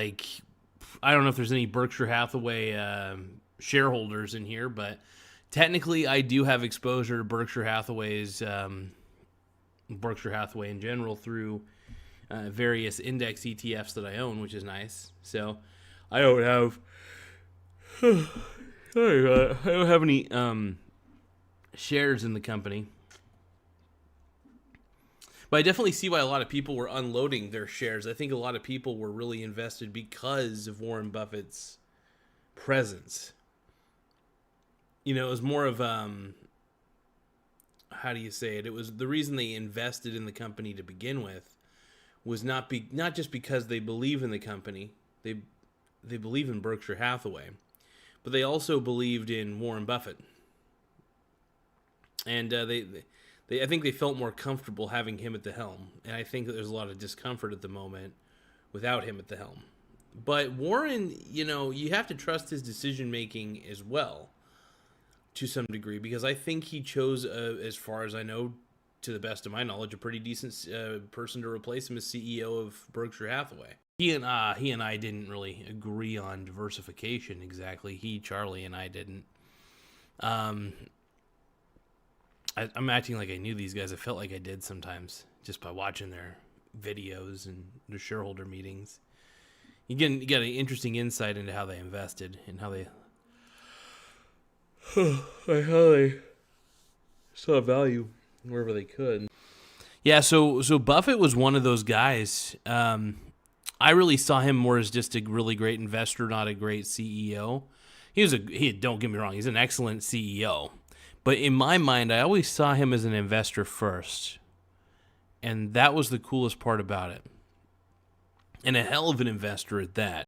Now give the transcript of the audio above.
Like, I don't know if there's any Berkshire Hathaway shareholders in here, but technically I do have exposure to Berkshire Hathaway's Berkshire Hathaway in general through various index ETFs that I own, which is nice. So I don't have I don't have any shares in the company. But I definitely see why a lot of people were unloading their shares. I think a lot of people were really invested because of Warren Buffett's presence. You know, it was more of, how do you say it? It was the reason they invested in the company to begin with was not just because they believe in the company. They believe in Berkshire Hathaway, but they also believed in Warren Buffett. And I think they felt more comfortable having him at the helm. And I think that there's a lot of discomfort at the moment without him at the helm. But Warren, you know, you have to trust his decision-making as well to some degree, because I think he chose, as far as I know, to the best of my knowledge, a pretty decent person to replace him as CEO of Berkshire Hathaway. He and I didn't really agree on diversification exactly. Charlie and I didn't. I'm acting like I knew these guys. I felt like I did sometimes just by watching their videos and their shareholder meetings. You get an interesting insight into how they invested and how they saw value wherever they could. Yeah, so Buffett was one of those guys. I really saw him more as just a really great investor, not a great CEO. Don't get me wrong, he's an excellent CEO. But in my mind, I always saw him as an investor first. And that was the coolest part about it. And a hell of an investor at that.